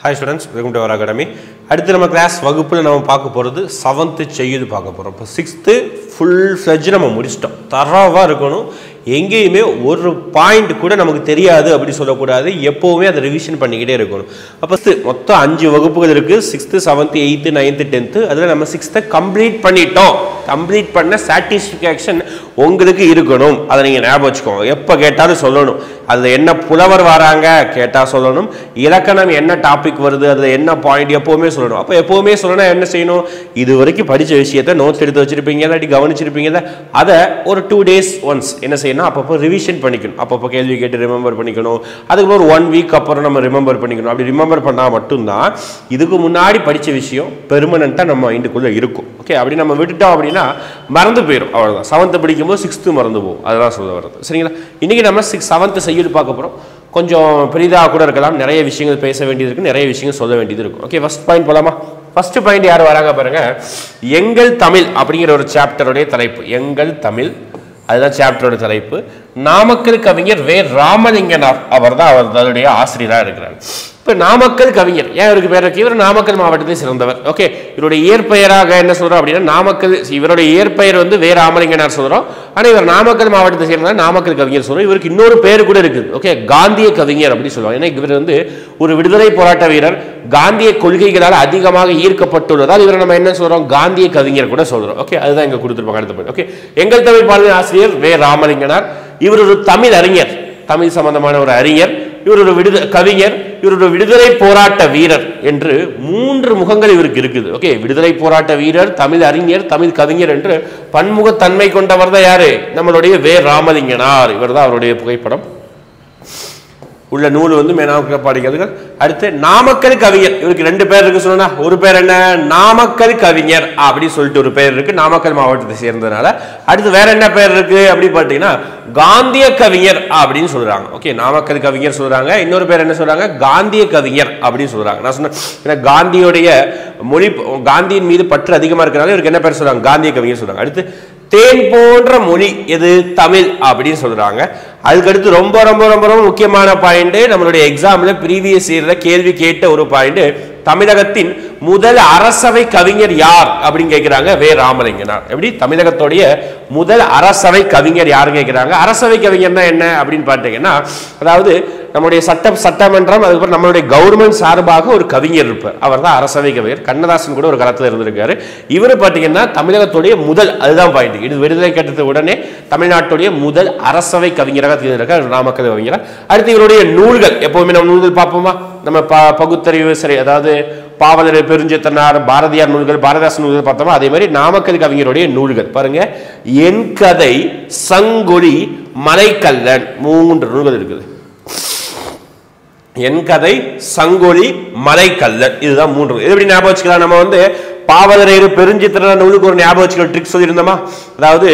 Hi students, welcome to our academy. அடுத்து நம்ம class வகுப்புல நாம பார்க்க போறது 7th செய்யுது பார்க்க போறோம். இப்போ 6th full fledged நம்ம முடிச்சிட்டோம். தரவா இருக்கணும். எங்கேயுமே ஒரு பாயிண்ட் கூட நமக்கு தெரியாது அப்படி சொல்ல கூடாது. எப்பவுமே அதை ரிவிஷன் பண்ணிக்கிட்டே இருக்கணும். அப்ப மொத்தம் 5 வகுப்புகள் இருக்கு. 6th, 7th, 8th, 9th, 10th. அதுல நம்ம 6th கம்ப்ளீட் பண்ணிட்டோம். கம்ப்ளீட் பண்ண சாட்டிஸ்ஃபேக்ஷன் உங்களுக்கு இருக்கணும். அதை நீங்க ஞாபகம் வச்சுக்கோங்க. எப்ப கேட்டாலும் சொல்லணும். அதுல என்ன புலவர் வராங்க கேட்டா சொல்லணும். இலக்கணம் என்ன டாபிக் வருது, அதுல என்ன பாயிண்ட் எப்பவுமே சொல்லணும். அப்ப எப்பவுமே சொல்லணும் என்ன செய்யணும்? இது வரைக்கும் படிச்ச விஷயத்தை நோட்ஸ் எடுத்து வச்சிருப்பீங்க, இல்லாட்டி கவனிச்சிருப்பீங்க. அதை ஒரு 2 days once என்ன செய்யணும்? அப்பப்போ ரிவிஷன் பண்ணிக்கணும். அப்பப்போ கேள்வி கேட்டு ரிமெம்பர் பண்ணிக்கணும். அதுக்கு ஒரு 1 week அப்புறம் நம்ம ரிமெம்பர் பண்ணிக்கணும். அப்படி ரிமெம்பர் பண்ணா மட்டும்தான் இதுக்கு முன்னாடி படிச்ச விஷயம் பெர்மனண்டா நம்ம மைண்டுக்குள்ள இருக்கும். ஓகே, அப்படி நம்ம விட்டுட்டோம் அப்படின்னா மறந்து போயிடும். அவ்வளவுதான். 7th படிக்கும்போது 6th மறந்து போகும். அதெல்லாம் சொல்ல வருது. சரிங்களா? இன்னைக்கு நம்ம 7th செய்யுள் பார்க்க போறோம். கொஞ்சம் பெரிதாக கூட இருக்கலாம். நிறைய விஷயங்கள் பேச வேண்டியது இருக்கு, நிறைய விஷயங்கள் சொல்ல வேண்டியது இருக்கும். ஓகே, ஃபர்ஸ்ட் பாயிண்ட் போலாமா? ஃபர்ஸ்ட் பாயிண்ட் யார் வராங்க பாருங்க. எங்கள் தமிழ் அப்படிங்கிற ஒரு சாப்டருடைய தலைப்பு. எங்கள் தமிழ், அதுதான் சாப்டரோட தலைப்பு. நாமக்கல் கவிஞர் வே ராமலிங்கனார் அவர் தான் அவருடைய ஆசிரியராக இருக்கிறார். இப்போ நாமக்கல் கவிஞர் ஏன் இவருக்கு பேர் இருக்கு? இவர் நாமக்கல் மாவட்டத்தை சிறந்தவர். ஓகே, இவருடைய இயற்பெயராக என்ன சொல்றோம் அப்படின்னா நாமக்கல். இவருடைய இயற்பெயர் வந்து வே ராமலிங்கனார் சொல்றோம். ஆனால் இவர் நாமக்கல் மாவட்டத்தை சேர்ந்தவர், நாமக்கல் கவிஞர் சொல்றோம். இவருக்கு இன்னொரு பேர் கூட இருக்குது. ஓகே, காந்திய கவிஞர் அப்படின்னு சொல்லுவாங்க. ஏன்னா இவர் வந்து ஒரு விடுதலை போராட்ட வீரர், காந்திய கொள்கைகளால் அதிகமாக ஈர்க்கப்பட்டுள்ளதால் இவரை நம்ம என்ன சொல்றோம்? காந்திய கவிஞர் கூட சொல்றோம். ஓகே, அதுதான் இங்க கொடுத்துருப்பாங்க. அடுத்த பாயிண்ட். ஓகே, எங்கள் தமிழ் பாடலின் ஆசிரியர் வே ராமலிங்கனார். இவர் ஒரு தமிழ் அறிஞர், தமிழ் சம்பந்தமான ஒரு அறிஞர். இவர் ஒரு கவிஞர், இவர் ஒரு விடுதலை போராட்ட வீரர் என்று 3 முகங்கள் இவருக்கு இருக்குது. ஓகே, விடுதலை போராட்ட வீரர், தமிழ் அறிஞர், தமிழ் கவிஞர் என்று பன்முகத்தன்மை கொண்டவர் தான் யாரு? நம்மளுடைய வே ராமலிங்கனார். இவர் தான் அவருடைய புகைப்படம் உள்ள நூல் வந்து மேனாக்கப்பாடிகள். அடுத்து நாமக்கல் கவிஞர். இவருக்கு 2 பேர் இருக்கு சொன்னா. ஒரு பேர் என்ன? நாமக்கல் கவிஞர் அப்படி சொல்லிட்டு ஒரு பேர் இருக்கு, நாமக்கல் மாவட்டத்தை சேர்ந்ததுனால. அடுத்து வேற என்ன பேர் இருக்கு அப்படி பார்த்தீங்கன்னா காந்திய கவிஞர் அப்படின்னு சொல்றாங்க. ஓகே, நாமக்கல் கவிஞர் சொல்றாங்க. இன்னொரு பேர் என்ன சொல்றாங்க? காந்திய கவிஞர் அப்படின்னு சொல்றாங்க. நான் சொன்னேன் காந்தியோடைய மொழி, காந்தியின் மீது பற்று அதிகமா இருக்கிறனால இவருக்கு என்ன பேர் சொல்றாங்க? காந்திய கவிஞர் சொல்றாங்க. அடுத்து தேன் போன்ற மொழி எது? தமிழ் அப்படின்னு சொல்றாங்க. அதுக்கடுத்து ரொம்ப ரொம்ப ரொம்ப ரொம்ப முக்கியமான பாயிண்ட், நம்மளுடைய எக்ஸாம்ல ப்ரீவியஸ் இயர்ல கேள்வி கேட்ட ஒரு பாயிண்ட், தமிழகத்தின் முதல் அரசவை கவிஞர் யார் அப்படின்னு கேட்கிறாங்க. வே ராமலிங்கனார். எப்படி? தமிழகத்துடைய முதல் அரசவை கவிஞர் யாருன்னு கேட்கிறாங்க. அரசவை கவிஞர்னா என்ன அப்படின்னு பார்த்தீங்கன்னா, அதாவது நம்முடைய சட்டமன்றம், அதுக்கப்புறம் நம்மளுடைய கவர்மெண்ட் சார்பாக ஒரு கவிஞர் இருப்பார். அவர் தான் அரசவை கவிஞர். கண்ணதாசன் கூட ஒரு காலத்தில் இருந்திருக்காரு. இவர் பார்த்தீங்கன்னா தமிழகத்துடைய முதல், அதுதான் பாயிண்ட். இது விடுதலை கட்டத்து உடனே தமிழ்நாட்டுடைய முதல் அரசவை கவிஞராக தேர்ந்தெடுக்கார் நாமக்கல் கவிஞர். அடுத்து இவருடைய நூல்கள். எப்பவுமே நம்ம நூல்கள் பார்ப்போமா? நம்ம பகுத்தறிவு, சரி, அதாவது பாவலர், பெருஞ்சித்தனார், பாரதியார் நூல்கள், பாரதிதாசன் நூல்கள் பார்த்தோமா? அதே மாதிரி நாமக்கல் கவிஞருடைய நூல்கள் பாருங்க. என் கதை, சங்கொலி, மலைக்கல்லன், 3 நூல்கள் இருக்குது. என் கதை, சங்கொலி, மலைக்கல்லன், இதுதான் 3. இது எப்படி ஞாபகம் வச்சுக்கலாம்? நம்ம வந்து பாவலரேறு, பெருஞ்சித்தனார் நூலுக்கு ஒரு ஞாபகம் வச்சுக்கிற ட்ரிக் சொல்லியிருந்தோமா? அதாவது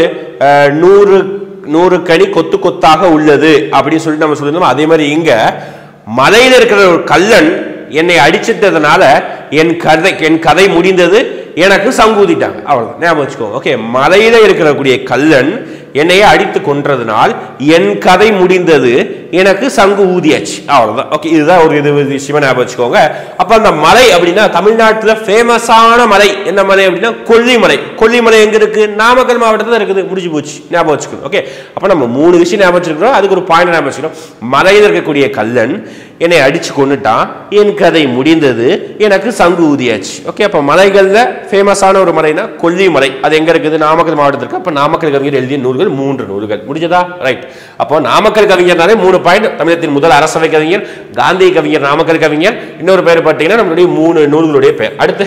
100 கனி கொத்து கொத்தாக உள்ளது அப்படின்னு சொல்லிட்டு நம்ம சொல்லியிருந்தோம். அதே மாதிரி இங்க மலையில இருக்கிற ஒரு கல்லன் என்னை அடிச்சிட்டதுனால என் கதை முடிந்தது, எனக்கு சங்கூதிட்டாங்க. அவ்வளவுதான், ஞாபகம் வச்சுக்கோங்க. ஓகே, மலையில இருக்கக்கூடிய கல்லன் என்னைய அடித்து கொன்றதுனால் என் கதை முடிந்தது, எனக்கு சங்கு ஊதியாச்சு. அவ்வளவுதான். ஓகே, இதுதான் ஒரு இது விஷயமா ஞாபகம் வச்சுக்கோங்க. அப்ப அந்த மலை அப்படின்னா தமிழ்நாட்டுல ஃபேமஸான மலை என்ன மலை அப்படின்னா கொல்லிமலை. கொல்லிமலை எங்க இருக்கு? நாமக்கல் மாவட்டத்தில் இருக்குது. முடிஞ்சு போச்சு, ஞாபகம் வச்சுக்கணும். ஓகே, அப்ப நம்ம 3 விஷயம் ஞாபகம் வச்சுக்கிறோம். அதுக்கு ஒரு பாயிண்ட் ஞாபகம் வச்சுக்கிறோம். மலையில் இருக்கக்கூடிய கல்லன் என்னை அடிச்சு கொண்டுட்டான், என் கதை முடிந்தது, எனக்கு சங்கு ஊதியாச்சு. ஓகே, அப்ப மலைகள்ல ஃபேமஸான ஒரு மலைனா கொல்லிமலை. அது எங்க இருக்குது? நாமக்கல் மாவட்டத்திற்கு. அப்ப நாமக்கல் கவிஞர் எழுதிய நூல்கள் 3 நூல்கள். முடிஞ்சதா? ரைட். அப்போ நாமக்கல் கவிஞர்னாலே 3 பாயிண்ட். தமிழகத்தின் முதல் அரசவை கவிஞர், காந்திய கவிஞர், நாமக்கல் கவிஞர். இன்னொரு பேர் பார்த்தீங்கன்னா நம்மளுடைய 3 நூல்களுடைய பேர். அடுத்து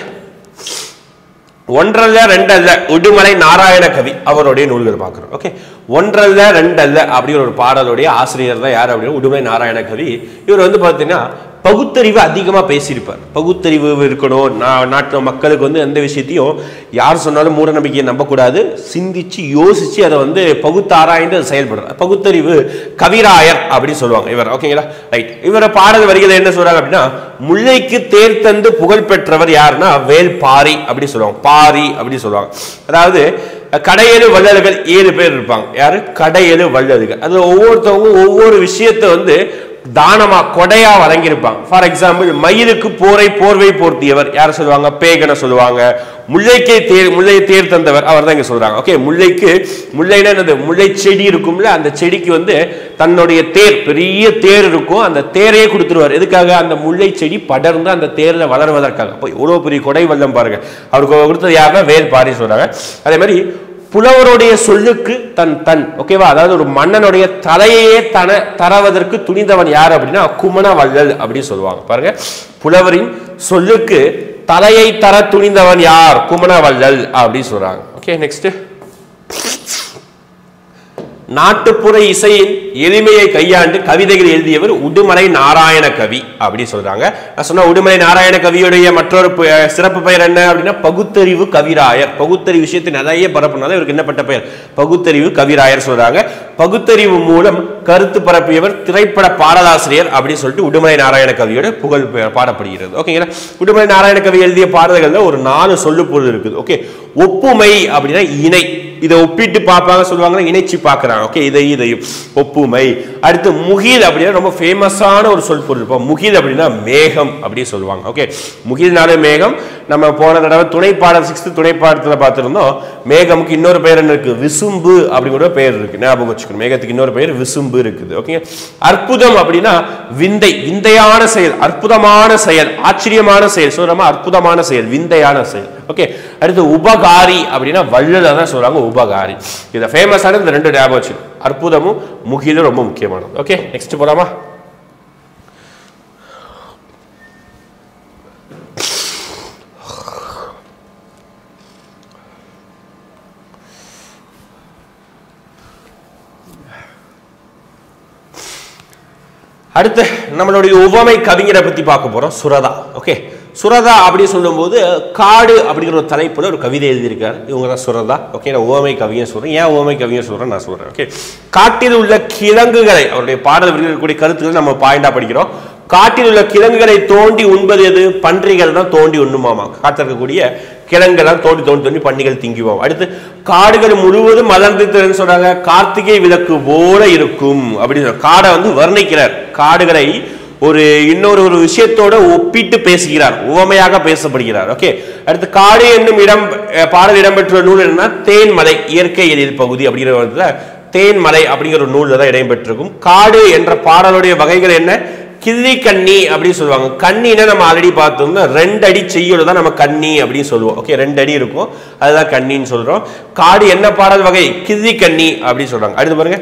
ஒன்றல்ல ரெண்டல்ல உடுமலை நாராயண கவி, அவருடைய நூல்கள் பார்க்கிறோம். ஓகே, ஒன்றல்ல ரெண்டல்ல அப்படிங்கிற ஒரு பாடலுடைய ஆசிரியர் தான் யார் அப்படின்னா உடுமலை நாராயண கவி. இவர் வந்து பார்த்தீங்கன்னா பகுத்தறிவு அதிகமாக பேசியிருப்பார். பகுத்தறிவு இருக்கணும். நாட்டு மக்களுக்கு வந்து எந்த விஷயத்தையும் யார் சொன்னாலும் மூட நம்பிக்கையை நம்பக்கூடாது, சிந்திச்சு யோசிச்சு அதை வந்து பகுத்தாராய்ந்து அதை செயல்படுறார். பகுத்தறிவு கவிராயர் அப்படின்னு சொல்லுவாங்க இவர். ஓகேங்களா? ரைட். இவரை பாடல் வரிகளை என்ன சொல்றாங்க அப்படின்னா, முல்லைக்கு தேர் தந்து புகழ் பெற்றவர் யாருன்னா வேல் பாரி அப்படி சொல்லுவாங்க. பாரி அப்படி சொல்லுவாங்க. அதாவது கடையேழு வள்ளல்கள் 7 பேர் இருப்பாங்க. யாரு? கடையேழு வள்ளல்கள். அது ஒவ்வொருத்தவங்க ஒவ்வொரு விஷயத்தை வந்து தானமா கொடையா வழங்கியிருப்பாங்க. ஃபார் எக்ஸாம்பிள் மயிலுக்கு போர்வை போர்த்தியவர் யார் சொல்லுவாங்க? பேகனை சொல்லுவாங்க. முல்லையை தேர் தந்தவர் அவர் தான் இங்க சொல்றாங்க. ஓகே, முல்லைனா என்னது? முல்லை செடி இருக்கும்ல, அந்த செடிக்கு வந்து தன்னுடைய தேர், பெரிய தேர் இருக்கும், அந்த தேரையே கொடுத்துருவார். எதுக்காக? அந்த முல்லை செடி படர்ந்து அந்த தேர்ல வளருவதற்காக. அப்போ எவ்வளவு பெரிய கொடை வல்லம் பாருங்க. அவருக்கு கொடுத்தது யாருன்னா வேல்பாரி சொல்றாங்க. அதே மாதிரி புலவருடைய சொல்லுக்கு தன் ஓகேவா, அதாவது ஒரு மன்னனுடைய தலையையே தரவதற்கு துணிந்தவன் யார் அப்படின்னா குமண வள்ளல் அப்படின்னு சொல்லுவாங்க. பாருங்க, புலவரின் சொல்லுக்கு தலையை தர துணிந்தவன் யார்? குமண வள்ளல் அப்படின்னு சொல்றாங்க. Okay, next. நாட்டுப்புற இசையின் எளிமையை கையாண்டு கவிதைகள் எழுதியவர் உடுமலை நாராயண கவி அப்படி சொல்றாங்க. நான் சொன்ன உடுமலை நாராயண கவியுடைய மற்றொரு சிறப்பு பெயர் என்ன அப்படின்னா பகுத்தறிவு கவிராயர். பகுத்தறிவு விஷயத்தை நிறைய பரப்புனால இவருக்கு என்னப்பட்ட பெயர்? பகுத்தறிவு கவிராயர் சொல்றாங்க. பகுத்தறிவு மூலம் கருத்து பரப்பியவர் திரைப்பட பாடலாசிரியர் அப்படின்னு சொல்லிட்டு உடுமலை நாராயண கவியோட புகழ் பாடப்படுகிறது. ஓகேங்களா? உடுமலை நாராயண கவி எழுதிய பாடல்கள்ல ஒரு 4 சொல்லுப்பொருள் இருக்குது. ஓகே, ஒப்புமை அப்படின்னா இணை, இதை ஒப்பிட்டு பார்ப்பாங்க சொல்லுவாங்க, இணைச்சி பார்க்கறாங்க. ஓகே, இதையும் ஒப்புமை. அடுத்து முகில் அப்படின்னா ரொம்ப ஃபேமஸான ஒரு சொல் பொருள். முகில் அப்படின்னா மேகம் அப்படி சொல்லுவாங்க. ஓகே, முகில்னாலே மேகம். நம்ம போன தடவை துணைப்பாடல் 6th துணைப்பாடத்தில் பார்த்துருந்தோம். மேகமுக்கு இன்னொரு பெயர் என்ன இருக்கு? விசும்பு அப்படிங்கிற பெயர் இருக்கு, ஞாபகம் வச்சுக்கணும். மேகத்துக்கு இன்னொரு பெயர் விசும்பு இருக்குது. ஓகே, அற்புதம் அப்படின்னா விந்தையான செயல், அற்புதமான செயல், ஆச்சரியமான செயல் சொல்றோமா, அற்புதமான செயல், விந்தையான செயல். ஓகே, அடுத்து உபகாரி அப்படின்னா வள்ளல் தான் சொல்றாங்க உபகாரி. இது ஃபேமஸான இந்த 2 ஞாபகம் வச்சு, அற்புதமும் முகிலும் ரொம்ப முக்கியமானது. ஓகே, நெக்ஸ்ட் போலாமா? அடுத்து நம்மளுடைய உவமை கவிஞரை பத்தி பார்க்க போறோம். சுரதா. ஓகே, சுரதா அப்படி சொல்லும்போது காடு அப்படிங்கிற ஒரு தலைப்புல ஒரு கவிதை எழுதியிருக்காரு. இவங்க தான் சுரதா. ஓகே, நான் உவமை கவிஞர் சொல்றேன். ஏன் உவமை கவிஞர் சொல்றேன் நான் சொல்றேன். ஓகே, காட்டில் உள்ள கிழங்குகளை, அவருடைய பாடல் இருக்கக்கூடிய கருத்துக்களை நம்ம பாயிண்டா படிக்கிறோம். காட்டில் உள்ள கிழங்குகளை தோண்டி உண்பது எது? பன்றிகள் தான் தோண்டி உண்ணுமாமா. காட்டில் இருக்கக்கூடிய கிழங்குகள் தோண்டி பன்றிகள் திங்குவோம். அடுத்து காடுகள் முழுவதும் மலர்ந்து சொல்றாங்க. கார்த்திகை விளக்கு போல இருக்கும் அப்படின்னு காடை வந்து வர்ணிக்கிறார். காடுகளை இன்னொரு விஷயத்தோட ஒப்பிட்டு பேசுகிறார், உவமையாக பேசப்படுகிறார். ஓகே, அடுத்து காடு என்னும் பாடல் இடம்பெற்ற நூல் என்னன்னா தேன்மலை இயற்கை எழில் பகுதி அப்படிங்கிற தேன்மலை அப்படிங்கிற ஒரு நூல் தான் இடம்பெற்றிருக்கும். காடு என்ற பாடலுடைய வகைகள் என்ன? கிள்ளி கண்ணி அப்படின்னு சொல்லுவாங்க. கண்ணினா நம்ம ஆல்ரெடி பார்த்தோம்னா 2 அடி செய்யுள் தான் நம்ம கண்ணி அப்படின்னு சொல்லுவோம். ஓகே, 2 அடி இருக்கும், அதுதான் கண்ணின்னு சொல்றோம். காடு என்ன பாடல் வகை? கிள்ளி கண்ணி அப்படின்னு சொல்றாங்க. அடுத்து பாருங்க,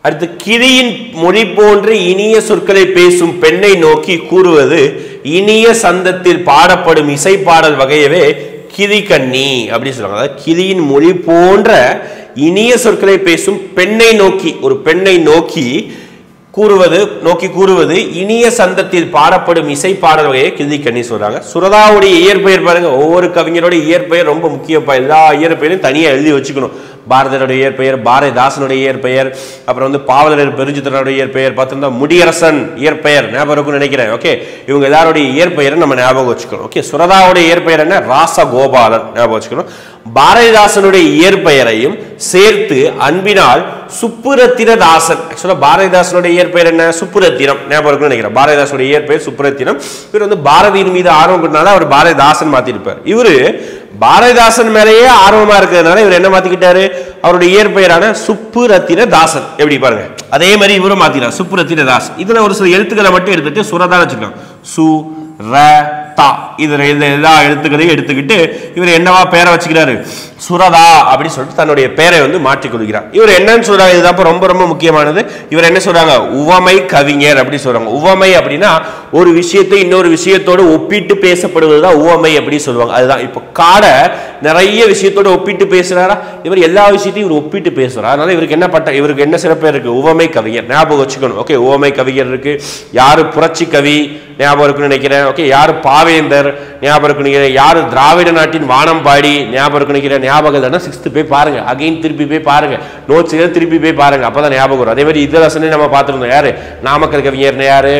அடுத்து கிளியின் மொழி போன்று இனிய சொற்களை பேசும் பெண்ணை நோக்கி கூறுவது இனிய சந்தத்தில் பாடப்படும் இசை பாடல் வகையவே கிளிகண்ணி அப்படி சொல்றாங்க. அதாவது கிளியின் மொழி போன்ற இனிய சொற்களை பேசும் பெண்ணை நோக்கி, ஒரு பெண்ணை நோக்கி கூறுவது இனிய சந்தத்தில் பாடப்படும் இசை பாடல் வகையை கிளிகண்ணி சொல்றாங்க. சுரதாவுடைய இயற்பெயர் பாருங்க. ஒவ்வொரு கவிஞருடைய இயற்பெயர் ரொம்ப முக்கியப்பா. எல்லா இயற்பெயரும் தனியா எழுதி வச்சுக்கணும். பாரதியுடைய இயற்பெயர், பாரதிதாசனுடைய இயற்பெயர், அப்புறம் வந்து பாவலர் பெருஞ்சித்திரனுடைய இயற்பெயர், பார்த்திருந்தா முடியரசன் இயற்பெயர் ஞாபகம் இருக்கும்னு நினைக்கிறேன். ஓகே, இவங்க எல்லாருடைய இயற்பெயரை நம்ம ஞாபகம் வச்சுக்கணும். ஓகே, சுரதாவுடைய இயற்பெயர் என்ன? ராசகோபாலன் ஞாபகம் வச்சுக்கணும். பாரதிதாசனுடைய இயற்பெயரையும் சேர்த்து அன்பினால் சுப்புரத்தினதாசன். ஆக்சுவலா பாரதிதாசனுடைய இயற்பெயர் என்ன? சுப்புரத்தினம் ஞாபகம் இருக்குன்னு நினைக்கிறேன். பாரதிதாசனுடைய இயற்பெயர் சுப்புரத்தினம். இவர் வந்து பாரதியின் மீது ஆர்வம் கொண்டனால அவர் பாரதிதாசன் மாத்திருப்பார். இவரு பாரதிதாசன் மேலேயே ஆர்வமா இருக்கிறதுனால இவர் என்ன மாத்திக்கிட்டாரு? அவருடைய இயற்பெயரான சுப்புரத்தின தாசன். எப்படி பாருங்க, அதே மாதிரி இவரும் மாத்தினார் சுப்புரத்தின தாசன். இதுல ஒரு சில எழுத்துக்களை மட்டும் எடுத்துட்டு சுரதா வச்சுக்கலாம். சு ர தா, இதுல எல்லா எழுத்துக்களையும் எடுத்துக்கிட்டு இவர் என்னவா பேரை வச்சுக்கிறாரு? சுரதா அப்படின்னு சொல்லிட்டு தன்னுடைய பேரை வந்து மாற்றிக்கொள்கிறார். இவர் என்னன்னு சொல்றாங்க, இதுதான் ரொம்ப ரொம்ப முக்கியமானது. இவர் என்ன சொல்றாங்க? உவமை கவிஞர் அப்படி சொல்றாங்க. உவமை அப்படின்னா ஒரு விஷயத்தை இன்னொரு விஷயத்தோடு ஒப்பிட்டு பேசப்படுவதுதான் உவமை அப்படி சொல்லுவாங்க. அதுதான் இப்போ காடை நிறைய விஷயத்தோட ஒப்பிட்டு பேசுறாரா? இவர் எல்லா விஷயத்தையும் இவர் ஒப்பிட்டு பேசுறாரு. அதனால இவருக்கு என்ன சிறப்பு இருக்கு? உவமை கவிஞர் ஞாபகம் வச்சுக்கணும். ஓகே, உவமை கவிஞர் இருக்கு. யாரு? புரட்சி கவி ஞாபகம் இருக்குன்னு நினைக்கிறேன். ஓகே, யாரு? பாவேந்தர் ஞாபகம் இருக்குன்னு நினைக்கிறேன். யாரு? திராவிட நாட்டின் வானம்பாடி ஞாபகம் இருக்குன்னு நினைக்கிறேன். ஞாபகம் இல்லைன்னா 6th போய் பாருங்க, அகைன் திருப்பி போய் பாருங்க, நோட்ஸ் திருப்பி போய் பாருங்க, அப்பதான் ஞாபகம் வரும். அதே மாதிரி இதரசனே நம்ம பார்த்துருந்தோம். யாரு? நாமக்கல் கவிஞர்னா யாரு?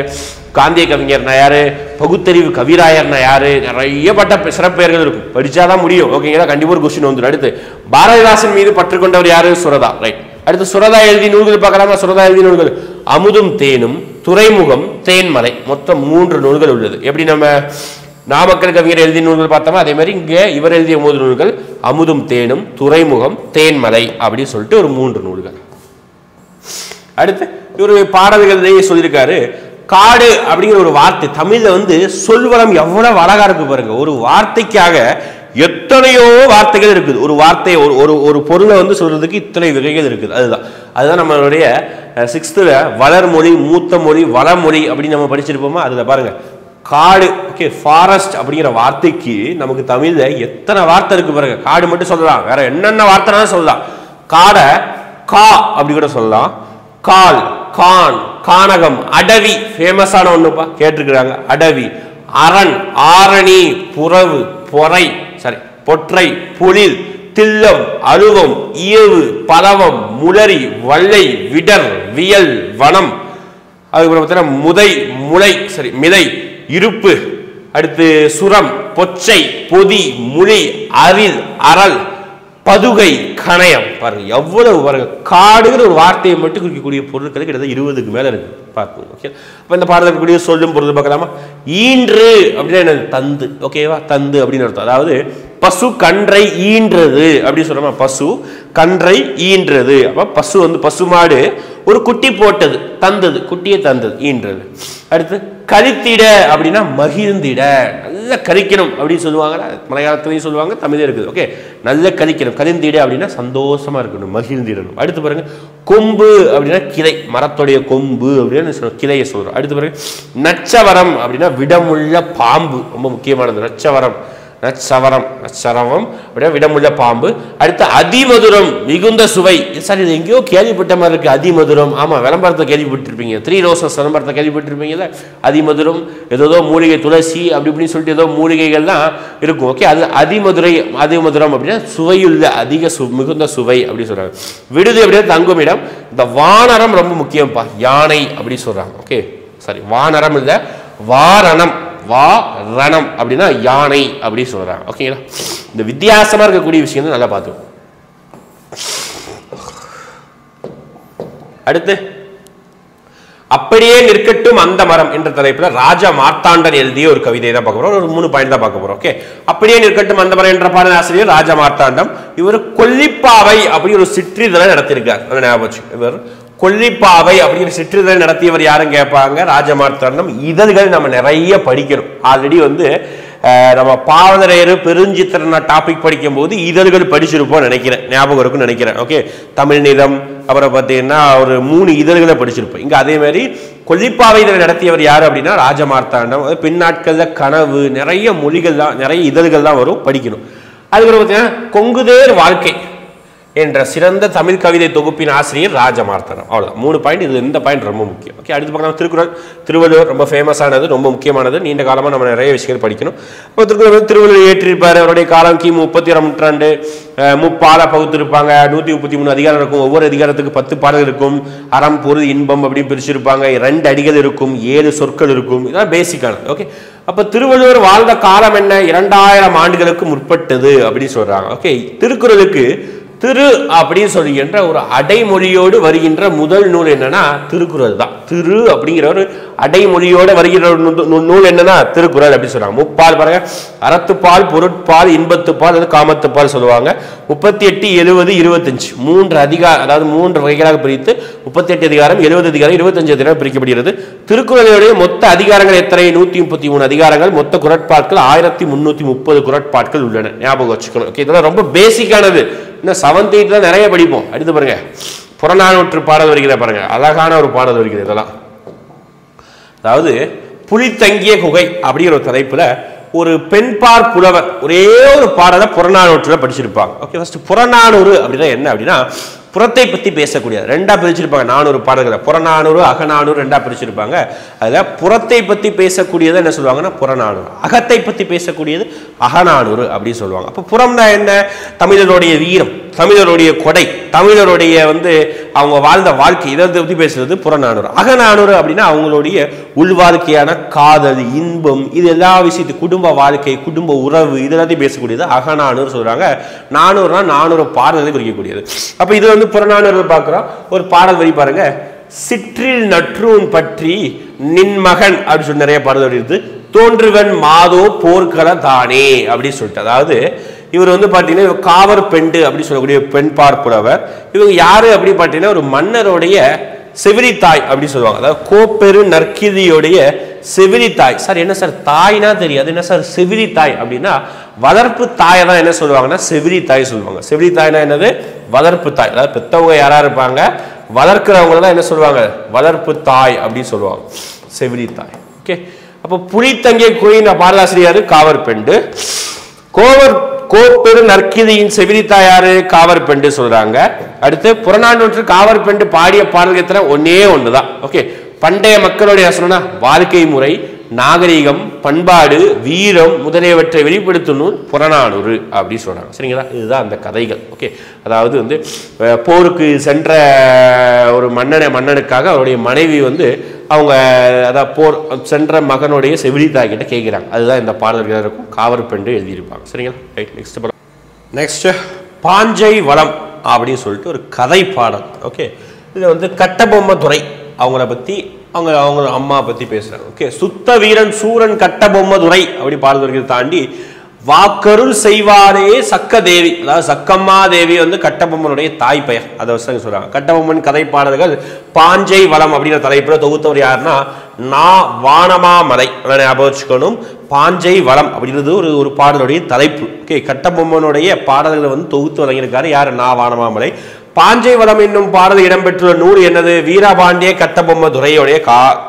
காந்திய கவிஞர்னா யாரு? பகுத்தறிவு கவிராயர்னா யாரு? நிறைய பட்ட சிறப்பெயர்கள் இருக்கும், படிச்சாதான் முடியும். ஓகேங்களா? கண்டிப்பா ஒரு கொஸ்டின் வந்துடும். அடுத்து பாரதிதாசன் மீது பற்று கொண்டவர் யாரு? சுரதா. ரைட். அடுத்து சுரதா எழுதிய நூல்கள் பார்க்கலாமா? சுரதா எழுதிய நூல்கள் அமுதும் தேனும், துறைமுகம், தேன்மலை, மொத்தம் 3 நூல்கள் உள்ளது. எப்படி நம்ம நாமக்கல் கவிஞர் எழுதிய நூல்கள் பார்த்தோமா, அதே மாதிரி இங்க இவர் எழுதிய 3 நூல்கள் அமுதும் தேனும், துறைமுகம், தேன்மலை அப்படின்னு சொல்லிட்டு ஒரு 3 நூல்கள். அடுத்து இவர் பாடல்கள் சொல்லியிருக்காரு. காடு அப்படிங்கிற ஒரு வார்த்தை தமிழ்ல வந்து சொல்வளம் எவ்வளவு அழகா இருக்கு பாருங்க. ஒரு வார்த்தைக்காக எத்தனையோ வார்த்தைகள் இருக்குது. ஒரு வார்த்தை ஒரு பொருளை வந்து சொல்றதுக்கு இத்தனை வகைகள் இருக்குது. அதுதான் நம்மளுடைய 6th வளர்மொழி, மூத்த மொழி, வளமொழி அப்படின்னு நம்ம படிச்சிருப்போமா. அதுல பாருங்க காடு, ஓகே, ஃபாரஸ்ட் அப்படிங்கிற வார்த்தைக்கு நமக்கு தமிழ்ல எத்தனை வார்த்தை இருக்கு பாருங்க. காடு மட்டும் சொல்லலாம், வேற என்னென்ன வார்த்தைனாலும் சொல்லலாம். காடை கா அப்படி கூட சொல்லலாம். கால், கான், கானகம், அடவி ஃபேமஸான ஒண்ணுப்பா, கேட்டிருக்கிறாங்க. அடவி, அரண், ஆரணி, புறவு, பொறை, சாரி பொற்றை, பொழில், தில்லம், அலுவம், இயவு, பலவம், முளரி, வள்ளை, விடர், வியல், வனம், அதுக்கப்புறம் பார்த்தீங்கன்னா முதை, முளை, சரி மிதை, இருப்பு, அடுத்து சுரம், பொச்சை, பொதி, முளி, அரில், அரல், பதுகை, கணையம். பாருங்க எவ்வளவு பாருங்க. காடுங்கிற ஒரு வார்த்தையை மட்டும் குறிக்கக்கூடிய பொருட்கள் கிட்டத்தட்ட 20க்கு மேல இருக்கு பார்க்கணும். ஓகே, அப்ப இந்த பாடத்தில் இருக்கக்கூடிய சொல்லும் பொருள் பார்க்கலாமா. ஈன்று அப்படின்னா என்னது? தந்து. ஓகேவா, தந்து அப்படின்னு அர்த்தம். அதாவது பசு கன்றை ஈன்றது அப்படின்னு சொல்றோமா. பசு கன்றை ஈன்றது. அப்ப பசு வந்து பசுமாடு ஒரு குட்டி போட்டது, தந்தது, குட்டியை தந்தது, ஈன்றது. அடுத்து கரித்திட அப்படின்னா மகிழ்ந்திட, நல்ல கரிக்கணும் அப்படின்னு சொல்லுவாங்க. மலையாளத்திலையும் சொல்லுவாங்க, தமிழே இருக்குது. ஓகே, நல்ல கரிக்கணும். கரிந்திட அப்படின்னா சந்தோஷமா இருக்கணும், மகிழ்ந்திடணும். அடுத்து பாருங்க கொம்பு அப்படின்னா கிளை, மரத்துடைய கொம்பு அப்படின்னு கிளையை சொல்றோம். அடுத்து பாருங்க நச்சவரம் அப்படின்னா விடமுள்ள பாம்பு, ரொம்ப முக்கியமானது. நச்சவரம், நச்சவரம், நச்சரவம் அப்படின்னா விடமுள்ள பாம்பு. அடுத்து அதிமதுரம், மிகுந்த சுவை. சார் இது எங்கேயோ கேள்விப்பட்ட மாதிரி இருக்கு. அதிமதுரம், ஆமா, விளம்பரத்தை கேள்விப்பட்டிருப்பீங்க. 3 ரோசஸ் விளம்பரத்தை கேள்விப்பட்டிருப்பீங்கல்ல. அதிமதுரம், ஏதோ மூலிகை, துளசி அப்படி இப்படின்னு சொல்லிட்டு ஏதோ மூலிகைகள்லாம் இருக்கும். ஓகே, அது அதிமதுரம் அப்படின்னா சுவையுள்ள, அதிக மிகுந்த சுவை அப்படி சொல்றாங்க. விடுதி அப்படின்னா தங்கும் இடம். இந்த வானரம் ரொம்ப முக்கியம்ப்பா, யானை அப்படி சொல்றாங்க. ஓகே, சாரி வானரம் இல்ல, வாரணம், வாரணம் அப்படின்னா யானை அப்படி சொல்றாங்க. ஓகேங்களா, இந்த வித்தியாசமா இருக்கக்கூடிய விஷயம் நல்லா பார்த்துக்கணும். அடுத்து அப்படியே நிற்கட்டும் அந்த மரம் என்ற தலைப்புல ராஜா மார்த்தாண்டன் எழுதிய ஒரு கவிதை தான் பார்க்க போறோம். ஒரு 3 பாயிண்ட் தான் பார்க்க போறோம். ஓகே, அப்படியே நிற்கட்டும் அந்த மரம் என்ற பாடல் ஆசிரியர் ராஜா மார்த்தாண்டம். இவர் கொல்லிப்பாவை அப்படி ஒரு சிற்றிதழை நடத்தியிருக்கார். அதை ஞாபகம் வச்சு. இவர் கொல்லிப்பாவை அப்படிங்கிற சிற்றிதழ் நடத்தியவர் யாரும் கேட்பாங்க, ராஜமார்த்தாண்டம். இதழ்கள் நம்ம நிறைய படிக்கணும். ஆல்ரெடி வந்து நம்ம பாவலரேறு பெருஞ்சித்திரனா டாபிக் படிக்கும் போது இதழ்கள் படிச்சிருப்போம் நினைக்கிறேன், ஞாபகம் இருக்குன்னு நினைக்கிறேன். ஓகே, தமிழ் நிதம், அப்புறம் பார்த்தீங்கன்னா ஒரு 3 இதழ்களை படிச்சிருப்போம். இங்க அதே மாதிரி கொல்லிப்பாவை இதழ் நடத்தியவர் யாரு அப்படின்னா ராஜமார்த்தாண்டம். பின்னாட்கள்ல கனவு, நிறைய மொழிகள்லாம், நிறைய இதழ்கள்லாம் வரும், படிக்கணும். அதுக்கப்புறம் பார்த்தீங்கன்னா கொங்குதேர் வாழ்க்கை என்ற சிறந்த தமிழ் கவிதை தொகுப்பின் ஆசிரியர் ராஜமார்த்தாண்டம். அவ்வளவுதான் 3 பாயிண்ட். இது இந்த பாயிண்ட் ரொம்ப முக்கியம். ஓகே, அடுத்து பார்க்கலாம் திருக்குறள். திருவள்ளுவர் ரொம்ப ஃபேமஸானது, ரொம்ப முக்கியமானது. நீண்ட காலமாக நம்ம நிறைய விஷயங்கள் படிக்கணும். இப்போ திருவள்ளுவர் ஏற்றிருப்பார். அவருடைய காலம் கிமு 31ஆம் நூற்றாண்டு. முப்பாலை பகுத்திருப்பாங்க. 133 அதிகாரம் இருக்கும். ஒவ்வொரு அதிகாரத்துக்கு 10 பாடல் இருக்கும். அறம், பொருள், இன்பம் அப்படின்னு பிரிச்சிருப்பாங்க. 2 அடிகள் இருக்கும், 7 சொற்கள் இருக்கும். இதான் பேசிக்கானது. ஓகே, அப்ப திருவள்ளுவர் வாழ்ந்த காலம் என்ன? 2000 ஆண்டுகளுக்கு முற்பட்டது அப்படின்னு சொல்றாங்க. ஓகே, திருக்குறளுக்கு திரு அப்படின்னு சொல்லுகின்ற ஒரு அடைமொழியோடு வருகின்ற முதல் நூல் என்னன்னா திருக்குறள் தான். திரு அப்படிங்கிற ஒரு அடைமொழியோடு வருகின்ற நூல் என்னன்னா திருக்குறள் அப்படின்னு சொல்றாங்க. முப்பால் பாருங்க, அறத்துப்பால், பொருட்பால், இன்பத்துப்பால், அது காமத்துப்பால் சொல்லுவாங்க. 38, 70, 25 3 அதிகாரம், அதாவது 3 வகைகளாக பிரித்து 38 அதிகாரம், 70 அதிகாரம், 25 அதிகாரம் பிரிக்கப்படுகிறது. திருக்குறளுடைய மொத்த அதிகாரங்கள் எத்தனை? 133 அதிகாரங்கள். மொத்த குறட்பாட்கள் 1330 குறட்பாட்கள் உள்ளன. ஞாபகம் வச்சுக்கணும். ஓகே, இதெல்லாம் ரொம்ப பேசிக்கானது. இன்னும் 7th 8th நிறைய படிப்போம். அடுத்து பாருங்க புறநானூற்று பாடல் வருகிற பாருங்க, அழகான ஒரு பாடல் வருகிறது. இதெல்லாம் அதாவது புலித்தங்கிய குகை அப்படிங்கிற ஒரு தலைப்புல ஒரு பெண்பார் புலவர் ஒரே ஒரு பாடலை புறநானூற்றுல படிச்சிருப்பாங்க. ஓகே, ஃபர்ஸ்ட் புறநானூறு அப்படின்னா என்ன அப்படின்னா புறத்தை பத்தி பேசக்கூடியது. 2ஆ பிரிச்சிருப்பாங்க 400 பாடல்களை. புறநானூறு, அகநானூறு 2ஆ பிரிச்சிருப்பாங்க. அதுல புறத்தை பத்தி பேசக்கூடியது என்ன சொல்லுவாங்கன்னா புறநானூறு, அகத்தை பத்தி பேசக்கூடியது அகநானூறு அப்படின்னு சொல்லுவாங்க. அப்ப புறம்னா என்ன? தமிழனுடைய வீரம், தமிழருடைய கொடை, தமிழருடைய அவங்க வாழ்ந்த வாழ்க்கை, இதை பற்றி பேசுறது புறநானூறு. அகநானூறு அப்படின்னா அவங்களுடைய உள்வாழ்க்கையான காதல், இன்பம், இது எல்லா விஷயத்தையும், குடும்ப வாழ்க்கை, குடும்ப உறவு, இது எல்லாத்தையும் பேசக்கூடியது அகநானூறு சொல்றாங்க. நானூறுனா 400 பாடல்களை குறிக்கக்கூடியது. அப்ப இது புறநானூறு பார்க்கிறோம். ஒரு பாடல் வரி பாருங்க, சிற்றில் நற்றூன் பற்றி நின் மகன் அப்படின்னு சொல்லி நிறைய பாடல் இருக்கு. தோன்றுவன் மாதோ போர்க்கள தானே அப்படின்னு சொல்லிட்டு, அதாவது இவர் பாத்தீங்கன்னா காவர் பெண்டு அப்படி சொல்லக்கூடிய பெண் பார்ப்புறவர். இவங்க யாரு அப்படி பாத்தீங்கன்னா ஒரு மன்னருடைய செவிலி தாய் அப்படி சொல்லுவாங்க. அதாவது கோப்பெரு நற்கிதியோடைய செவிலி தாய். சார் என்ன சார் தாய்னா தெரியாது, என்ன சார் செவிலி தாய் அப்படின்னா வளர்ப்பு தாயை தான் என்ன சொல்லுவாங்கன்னா செவிலி தாய் சொல்லுவாங்க. செவிலி தாய்னா என்னது? வளர்ப்பு தாய். அதாவது பெத்தவங்க யாரா இருப்பாங்க, வளர்க்கிறவங்க தான் என்ன சொல்லுவாங்க, வளர்ப்பு தாய் அப்படின்னு சொல்லுவாங்க, செவிலி தாய். ஓகே, அப்போ புலித்தங்கிய கோயின் பாடலாசிரியர் காவர் பெண்டு. கோப்பெரு நற்கிதியின் செவிலி தாயாரு காவர் பெண்டு சொல்றாங்க. அடுத்து புறநானூற்று காவர் பெண்டு பாடிய பாடல்கள் ஒன்னே ஒண்ணுதான். ஓகே, பண்டைய மக்களுடைய வாழ்க்கை முறை, நாகரிகம், பண்பாடு, வீரம் முதலியவற்றை வெளிப்படுத்தும் நூல் புறநானூறு அப்படி சொல்றாங்க. சரிங்களா? இதுதான் அந்த கதைகள். ஓகே, அதாவது போருக்கு சென்ற ஒரு மன்னனுக்காக அவருடைய மனைவி அவங்க அதாவது போர் சென்ற மகனுடைய செவிலி தாய் கிட்ட கேட்கிறாங்க. அதுதான் இந்த பாடல்கள் இருக்கும். காவர் பெண்டு எழுதியிருப்பாங்க. சரிங்களா? ரைட், நெக்ஸ்ட் பாஞ்சை வளம் அப்படின்னு சொல்லிட்டு ஒரு கதை பாடல். ஓகே, இது கட்டபொம்மை துரை அவங்கள பத்தி அவங்க அம்மா பத்தி பேசுறாங்க. ஓகே, சுத்த வீரன் சூரன் கட்டபொம்மை துரை அப்படி பாடல்களை தாண்டி வாக்கருள் செய்வாரே சக்க தேவி, அதாவது சக்கம்மா தேவி கட்டபொம்மனுடைய தாய் பெயர். அதை சொல்றாங்க. கட்டபொம்மன் கதை பாடல்கள் பாஞ்சை வளம் அப்படிங்கிற தலைப்புல தொகுத்தவர் யாருன்னா வானமாமலை. ஞாபகம் வச்சுக்கணும், பாஞ்சை வளம் அப்படிங்கிறது ஒரு பாடலுடைய தலைப்பு. ஓகே, கட்டபொம்மனுடைய பாடல்களை தொகுத்து வழங்கியிருக்காரு யாரு? வானமாமலை. பாஞ்சை வளம் என்னும் பாடல் இடம்பெற்றுள்ள நூல் என்னது? வீரபாண்டிய கட்டபொம்ம துரையோடைய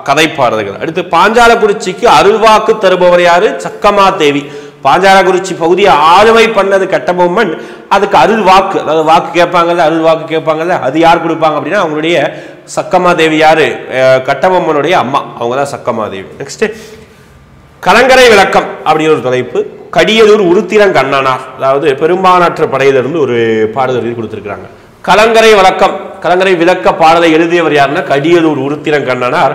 கதை பாடல்கள். அடுத்து பாஞ்சாலக்குறிச்சிக்கு அருள்வாக்கு தருபவர் யாரு? சக்கமா தேவி. பாஞ்சாலக்குறிச்சி பகுதியை ஆளுமை பண்ணது கட்டபொம்மன். அதுக்கு அருள் வாக்கு, அதாவது வாக்கு கேட்பாங்கல்ல, அருள் வாக்கு கேட்பாங்கல்ல, அது யார் கொடுப்பாங்க அப்படின்னா அவங்களுடைய சக்கமா தேவி. யாரு? கட்டபொம்மனுடைய அம்மா, அவங்க தான் சக்கமா தேவி. நெக்ஸ்ட் கலங்கரை விளக்கம் அப்படிங்கிற ஒரு தலைப்பு. கடியலூர் உருத்திரன் கண்ணனார், அதாவது பெரும்பானாற்று படையிலிருந்து ஒரு பாடல் எழுதி கொடுத்திருக்கிறாங்க. கலங்கரை விளக்கம், கலங்கரை விளக்க பாடலை எழுதியவர் யாருன்னா கடியலூர் உருத்திரன் கண்ணனார்.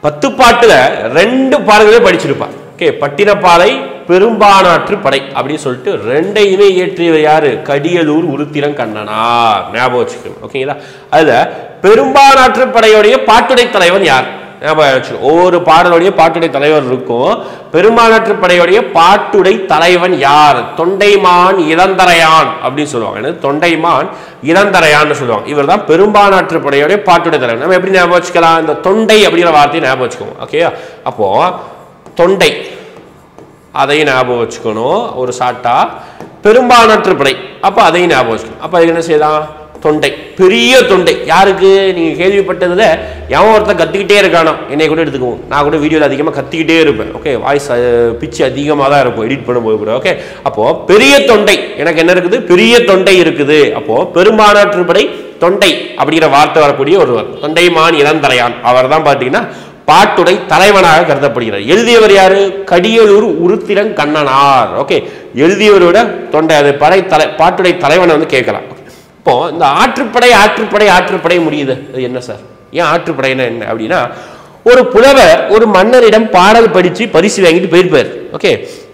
10 பாட்டுல 2 பாடல்களே படிச்சிருப்பார். ஓகே, பட்டினப்பாலை, பெரும்பானாற்று படை அப்படின்னு சொல்லிட்டு 2ஐயுமே இயற்றியவர் யாரு? கடியலூர் உருத்திரன் கண்ணனார். ஞாபகம் வச்சுக்கணும். ஓகேங்களா? அதுல பெரும்பானாற்று படையுடைய பாட்டுடை தலைவன் யார்? ஞாபகம் வச்சுக்கணும். ஒவ்வொரு பாடலுடைய பாட்டுடை தலைவர் இருக்கும். பெரும்பானாற்று படையுடைய பாட்டுடை தலைவன் யார்? தொண்டைமான் இளந்தரையான் அப்படின்னு சொல்லுவாங்க. தொண்டைமான் இளந்தரையான்னு சொல்லுவாங்க. இவர் தான் பெரும்பானாற்று படையுடைய பாட்டுடை தலைவன். நம்ம எப்படி ஞாபகம் வச்சுக்கலாம்? இந்த தொண்டை அப்படிங்கிற வார்த்தையை ஞாபகம் வச்சுக்கோங்க. ஓகே, அப்போ தொண்டை அதையும் ஞாபகம் வச்சுக்கணும் ஒரு ஷார்ட்டா. பெரும்பானாற்று படை, அப்ப அதையும் ஞாபகம் வச்சுக்கணும். அப்ப என்ன செய்யலாம்? தொண்டை, பெரிய தொண்டை. யாருக்கு? நீங்க கேள்விப்பட்டதுல எவன் ஒருத்தன் கத்திக்கிட்டே இருக்கானோ, என்னை கூட எடுத்துக்குவோம், நான் கூட வீடியோவில் அதிகமாக கத்திக்கிட்டே இருப்பேன். ஓகே, வாய்ஸ் பிச்சு அதிகமாக தான் இருக்கும் எடிட் பண்ணும்போது கூட. ஓகே, அப்போ பெரிய தொண்டை, எனக்கு என்ன இருக்குது? பெரிய தொண்டை இருக்குது. அப்போ பெரும்பானாற்று படை தொண்டை அப்படிங்கிற வார்த்தை வரக்கூடிய ஒருவர் தொண்டைமான் இளந்தரையான். அவர் தான் பார்த்தீங்கன்னா பாட்டுடை தலைவனாக கருதப்படுகிறார். எழுதியவர் யாரு? கடியலூர் உருத்திரன் கண்ணனார். ஓகே, எழுதியவரோட தொண்டை அது படை பாட்டுடை தலைவனை கேட்கலாம். இப்போ இந்த ஆற்றுப்படை ஆற்றுப்படை ஆற்றுப்படை முடியுது, அது என்ன சார்? ஏன் ஆற்றுப்படைன்னா என்ன அப்படின்னா, ஒரு புலவர் ஒரு மன்னரிடம் பாடல் படிச்சு பரிசு வாங்கிட்டு போயிருப்பார். ஓகே,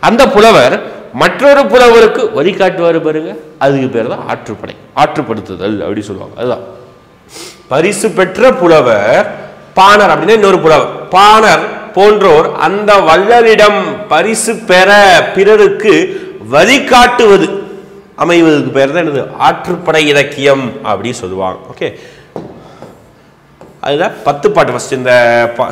அந்த புலவர் மற்றொரு புலவருக்கு வழிகாட்டுவாரு பாருங்க, அதுக்கு பேர் தான் ஆற்றுப்படை, ஆற்றுப்படுத்துதல் அப்படி சொல்லுவாங்க. அதுதான் பரிசு பெற்ற புலவர். பாணர் அப்படின்னா இன்னொரு புலவர். பாணர் போன்றோர் அந்த வள்ளலிடம் பரிசு பெற பிறருக்கு வழிகாட்டுவது அமைவதற்கு பேர் தான் என்னது? ஆற்றுப்படை இலக்கியம் அப்படி சொல்லுவாங்க. ஓகே, அதுதான் 10 பாட்டு. ஃபர்ஸ்ட் இந்த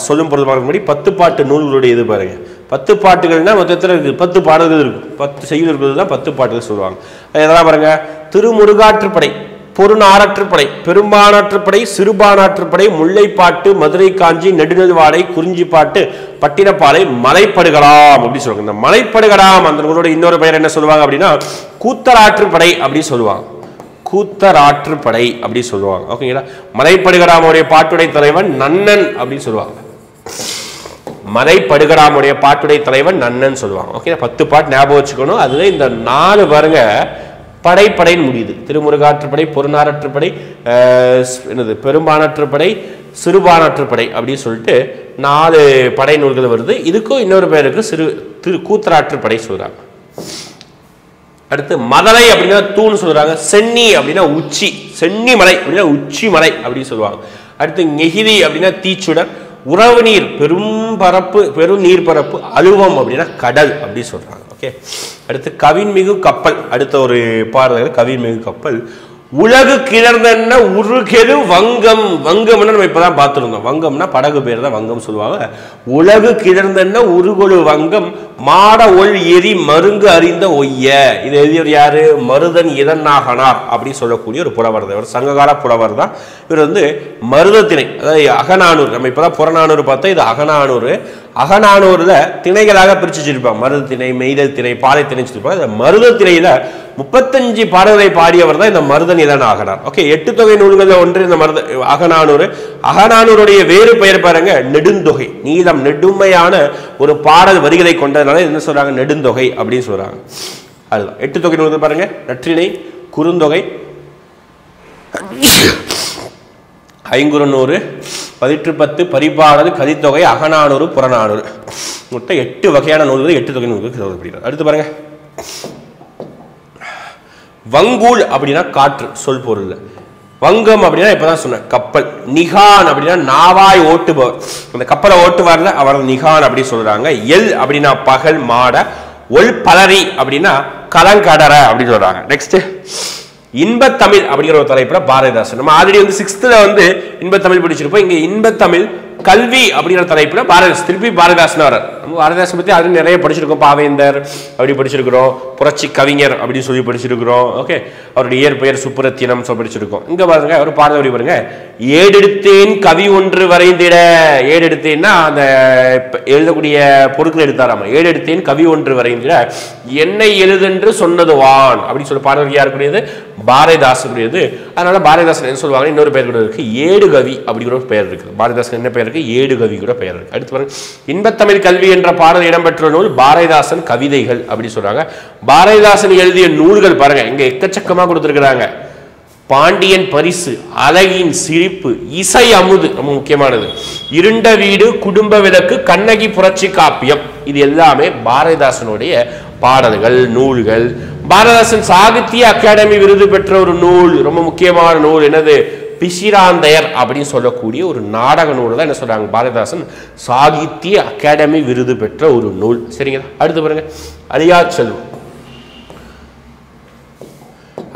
சொல்லும் பொருள் பார்க்க முன்னாடி 10 பாட்டு நூல்களுடைய இது பாருங்க. 10 பாட்டுகள்னா மொத்தத்தில் இருக்குது 10 பாடல்கள் இருக்கும். 10 செய்யுள் இருக்கிறது தான் 10 பாட்டுகள் சொல்லுவாங்க. அதெல்லாம் பாருங்க, திருமுருகாற்றுப்படை, பொருநாறாற்றுப்படை, பெரும்பானாற்றுப்படை, சிறுபானாற்றுப்படை, முல்லைப்பாட்டு, மதுரை காஞ்சி, நெடுநெல்வாடை, குறிஞ்சிப்பாட்டு, பட்டினப்பாலை, மலைப்படுகலாம் அப்படி சொல்லுவாங்க. இந்த மலைப்படுகலாம் அந்த நூலோட இன்னொரு பெயர் என்ன சொல்லுவாங்க அப்படின்னா கூத்தராற்றுப்படை அப்படி சொல்லுவாங்க. கூத்தராற்றுப்படை அப்படி சொல்லுவாங்க. ஓகேங்களா? மலைப்படுகராமுடைய பாட்டுடை தலைவன் நன்னன் அப்படின்னு சொல்லுவாங்க. மலைப்படுகராமுடைய பாட்டுடை தலைவன் நன்னன் சொல்லுவாங்க. ஓகே, 10 பாட்டு ஞாபகம் வச்சுக்கணும். அதுல இந்த 4 பாருங்க படைன்னு முடியுது. திருமுருகாற்றுப்படை, பொருநாரற்றுப்படை, என்னது பெரும்பானாற்றுப்படை, சிறுபானாற்றுப்படை அப்படின்னு சொல்லிட்டு 4 படை நூல்கள் வருது. இதுக்கும் இன்னொரு பேருக்கு கூத்தராற்றுப்படை சொல்றாங்க. அடுத்து மதலை அப்படின்னா தூண் சொல்றாங்க. சென்னி அப்படின்னா உச்சி, சென்னி மலை அப்படின்னா உச்சி மலை அப்படின்னு சொல்லுவாங்க. அடுத்து நெகிரி அப்படின்னா தீச்சுடர், உறவு நீர் பெரும் நீர்பரப்பு, அலுவம் அப்படின்னா கடல் அப்படி சொல்றாங்க. ஓகே. அடுத்து கவின்மிகு கப்பல், அடுத்த ஒரு பாடல்கள் கவின்மிகு கப்பல். உலகு கிளர்ந்தென்ன உருகெழு வங்கம், வங்கம்னா நம்ம இப்பதான் பார்த்துருந்தோம். வங்கம்னா படகு பேர் தான் வங்கம் சொல்லுவாங்க. உலகு கிளர்ந்தென்ன உருகொழு வங்கம், மாட ஒள் எரி மருங்கு அறிந்த ஒய்ய. இது எழுதியவர் யாரு? மருதன் இதன்னாகனார் அப்படி சொல்லக்கூடிய ஒரு புலவர் தான். இவர் சங்ககால புலவர் தான். இவர் வந்து மருதத்திணை, அதாவது அகநானூறு, நம்ம இப்பதான் புறநானூறு பார்த்தா இது அகநானூறு. அகநானூறுல திணைகளாக பிரிச்சு வச்சிருப்பாங்க. மருத திணை, மெய்தல் திணை, பாலை திணை வச்சிருப்பாங்க. மருத திணையில 35 பாடல்களை பாடியவர் தான் இந்த மருதன் இதன்னாகனார். ஓகே. 8 தொகை நூல்கள் ஒன்று இந்த அகநானூறு. அகநானூருடைய வேறு பெயர் பாருங்க நெடுந்தொகை, நீளம் நெடுமையான ஒரு பாடல் வரிகளை கொண்டதுனால என்ன சொல்றாங்க? நெடுந்தொகை அப்படின்னு சொல்றாங்க. அதுதான் 8 தொகை நூல்கள் பாருங்க. நற்றிணை, குறுந்தொகை, ஐங்குறுநூறு, 18 பரிபாடல், கலித்தொகை, அகநானூறு, புறநானூறு, மொத்தம் 8 வகையான நூல்கள் 8 தொகை நூல்கள். அடுத்து பாருங்க வங்கூல் அப்படின்னா காற்று சொல் பொருள். வங்கம் அப்படின்னா இப்பதான் சொன்ன கப்பல். நிகான் அப்படின்னா நாவாய் ஓட்டுபவர், அந்த கப்பலை ஓட்டுவார்ல அவர் நிகான் அப்படி சொல்றாங்க. எல் அப்படின்னா பகல் மாட, ஒல் பலரி அப்படின்னா கலங்கடர அப்படின்னு சொல்றாங்க. நெக்ஸ்ட் இன்பத்தமிழ் அப்படிங்கிற ஒரு தலைப்புல பாரதிதாசன். நம்ம ஆல்ரெடி வந்து 6th வந்து இன்பத்தமிழ் படிச்சிருப்போம். இங்க இன்பத்தமிழ் கல்வி அப்படிங்கிற தலைப்புல பாரதிதாசன், திருப்பி பாரதிதாசன் வர. நம்ம பாரதிதாசன் பத்தி அது நிறைய படிச்சிருக்கோம். பாவேந்தர் அப்படி படிச்சிருக்கிறோம், புரட்சி கவிஞர் அப்படின்னு சொல்லி படிச்சிருக்கிறோம். ஓகே. அவருடைய இயற்பெயர் சுப்புரத்தினம் படிச்சிருக்கோம். இங்க பாருங்க ஒரு பாடல் பாருங்க. ஏடெடுத்தேன் கவி ஒன்று வரைந்திட. ஏடெடுத்தேன்னா அந்த எழுதக்கூடிய பொருட்கள் எடுத்தாராமா. ஏடெடுத்தேன் கவி ஒன்று வரைந்திட, என்னை எழுதென்று சொன்னதுவான் அப்படின்னு சொல்லி பாடல் யாருக்குரியது? பாரதிதாசனுடையது. அதனால பாரதிதாசன் என்ன சொல்லுவாங்க? இன்னொரு பெயர் கூட இருக்கு, ஏடு கவி அப்படிங்கிற ஒரு பெயர் இருக்கு. பாரதிதாசன் என்ன பெயர் இருக்கு? ஏடு கவி கூட பெயர் இருக்கு. அடுத்து பாருங்க இன்பத்தமிழ் கல்வி என்ற பாடல் இடம்பெற்ற நூல் பாரதிதாசன் கவிதைகள் அப்படி சொல்றாங்க. பாரதிதாசன் எழுதிய நூல்கள் பாருங்க இங்க எக்கச்சக்கமா கொடுத்திருக்கிறாங்க. பாண்டியன் பரிசு, அழகின் சிரிப்பு, இசை அமுது ரொம்ப முக்கியமானது, இருண்ட வீடு, குடும்ப விளக்கு, கண்ணகி புரட்சி காப்பியம், இது எல்லாமே பாரதிதாசனுடைய பாடல்கள் நூல்கள். பாரதிதாசன் சாகித்ய அகாடமி விருது பெற்ற ஒரு நூல், ரொம்ப முக்கியமான நூல் என்னது? பிசிராந்தையர் அப்படின்னு சொல்லக்கூடிய ஒரு நாடக நூல் தான் என்ன சொல்றாங்க? பாரதிதாசன் சாகித்ய அகாடமி விருது பெற்ற ஒரு நூல். சரிங்களா? அடுத்து பாருங்க அழியாச்செல்வம்.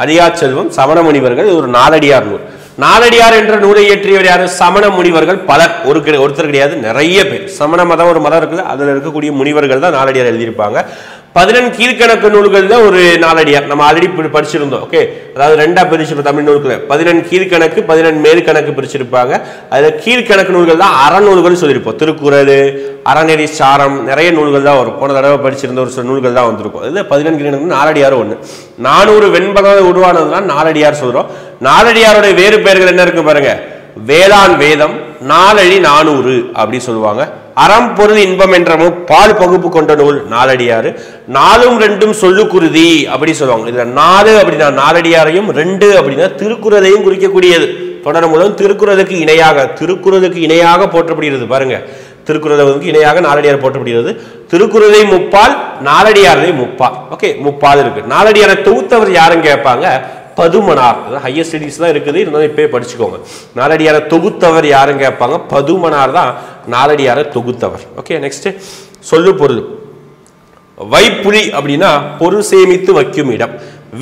அழியா செல்வம் சமண முனிவர்கள் ஒரு நாலடியார் நூல். நாலடியார் என்ற நூலை இயற்றியவர் யாரு? சமண முனிவர்கள் பலர், ஒருத்தர் கிடையாது, நிறைய பேர். சமண மதம் ஒரு மதம் இருக்குது, அதுல இருக்கக்கூடிய முனிவர்கள் தான் நாலடியார் எழுதியிருப்பாங்க. 14 கீழ்கணக்கு நூல்கள் தான் ஒரு நாலடியார். நம்ம ஆல்ரெடி படிச்சிருந்தோம். ஓகே. அதாவது 2ஆ பிரிச்சிருப்போம் தமிழ் நூல்களை. 14 கீழ்கணக்கு, 14 மேற்கணக்கு பிரிச்சிருப்பாங்க. அதுல கீழ்கணக்கு நூல்கள் தான் அறநூல்கள் சொல்லியிருப்போம். திருக்குறள், அறநெறி சாரம், நிறைய நூல்கள் தான் வரும். போன தடவை படிச்சிருந்த ஒரு சில நூல்கள் தான் வந்திருக்கும். இதுல 14 கீழ்கணக்கு நாலடியார் ஒண்ணு. 400 வெண்பகம் உருவானதுதான் நாலடியார் சொல்றோம். நாலடியாருடைய வேறு பெயர்கள் என்ன இருக்கு பாருங்க. வேளாண் வேதம், நாலழி 400 அப்படி சொல்லுவாங்க. அறம் பொருள் இன்பம் என்ற பால் பகுப்பு கொண்ட நூல் நாலடியாறு. 4ம் 2ம் சொல்லுக்குருதி அப்படி சொல்லுவாங்க. இதுல 4 அப்படின்னா நாலடியாரையும், 2 அப்படின்னா திருக்குறளையும் குறிக்கக்கூடியது. தொடர் மூலம் திருக்குறளுக்கு இணையாக போற்றப்படுகிறது பாருங்க. திருக்குறளுக்கு இணையாக நாலடியார் போற்றப்படுகிறது. திருக்குறளை முப்பால், நாலடியாரை முப்பால். ஓகே. முப்பால் இருக்கு. நாலடியாரை தொகுத்தவர் யாருன்னு கேட்பாங்க? பதுமனார். ஹையர் ஸ்டடீஸ் தான் இருக்குது, இருந்தாலும் இப்பயே படிச்சுக்கோங்க. நாலடியாரை தொகுத்தவர் யாருன்னு கேட்பாங்க? பதுமனார் தான் நாலடியாரை தொகுத்தவர். ஓகே. நெக்ஸ்ட் சொல்லு பொருள். வைப்புலி அப்படின்னா பொருள் சேமித்து வைக்கும் இடம்.